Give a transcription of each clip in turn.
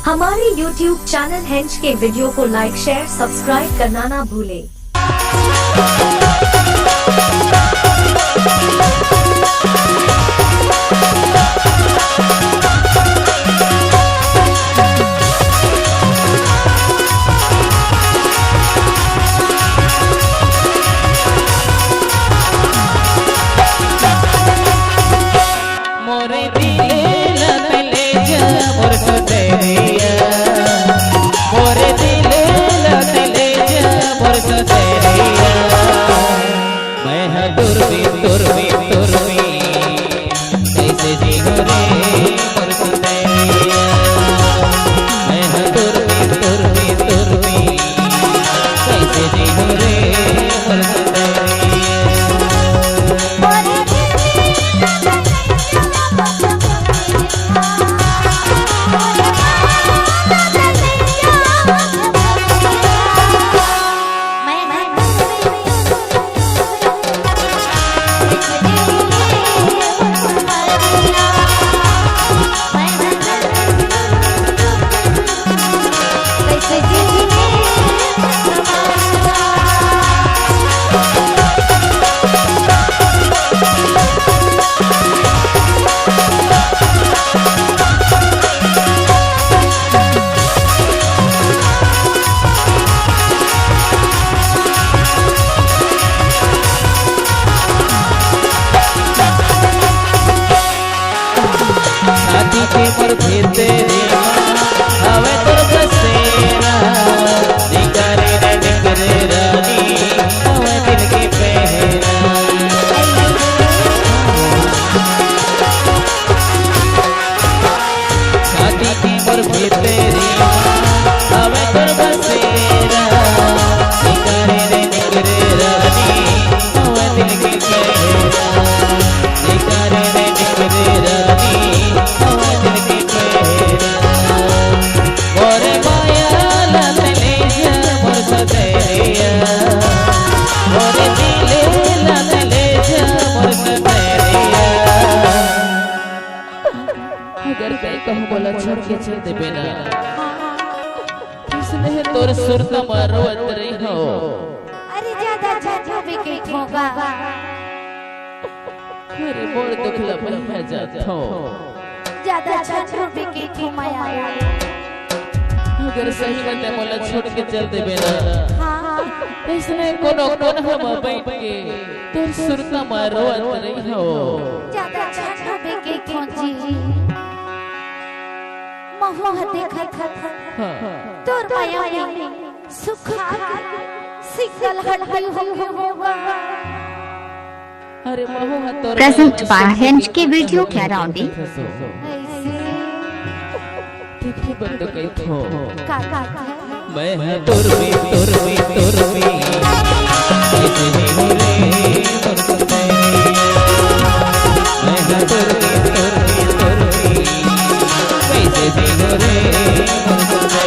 हमारे YouTube channel हेंच के वीडियो को लाइक शेयर सब्सक्राइब करना ना भूले। पर भेते हवे तोर बसेरा निकरे रे निकरे रानी हवे दिल की पहरा शादी की पर भेते हवे तोर बसेरा निकरे रे निकरे रानी हवे दिल की पहरा निकरे रे निकरे रानी बोला छड़ के चल दे बेना किसने है तोर सुरता मारो अंतरी हो अरे ज्यादा ज्यादा विकेट होगा अरे मोर दुखला पर मैं जाता हूं ज्यादा ज्यादा विकेट हो माया अगर सही बता बोला छोड़ के चल दे बेना हां इसने कोनो कोन हम बैठ के तोर सुरता मारो अंतरी हो ज्यादा ज्यादा विकेट हो जी मोह देखत तोर माया में सुख सिकल हड्डी होगा अरे मोह तोर प्रेजेंट बाय हेंच के वीडियो कैराउंडी देखी बंद कई थो का मैं है तुरवी ऐसे ही हो रे बरसते मैं है तुरवी ऐसे ही हो रे बरसते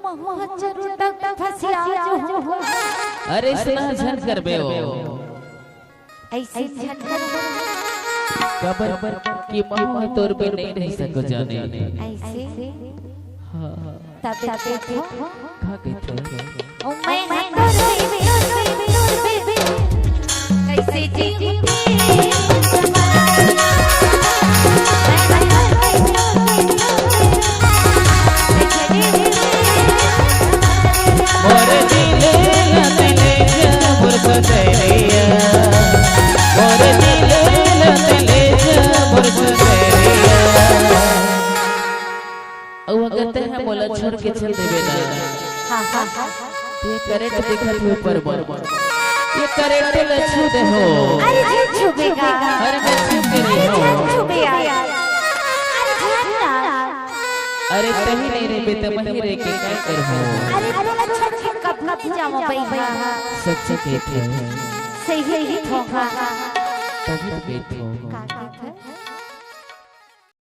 मम्मा जरूर तक फसिया जो हो अरे इतना झन करबे हो ऐसे झटकर कबर की मम्मा तोर पे नहीं रह सको जाने ऐसे हां तब देखो खा के थे ओ मैं कैसे जीऊंगी मोर दिले लतले जबर सदैया मोर दिले लतले जबर सदैया अब कहते हैं मोला छोड़ के चल देबे ना हां हां हां ये करेंट दिखत हुए पर ये करेंट ले छू दे हो अरे झूठ छुपेगा अरे मैं छू के नहीं हो छुपेगा अरे झूठ अरे कहीं नहीं रे बेटा मही रे के क्या कर हो अरे बोला छोड़ के कब कब जाओ भैया सच्चे कहते हैं सही ही होगा तभी तो कहते हो का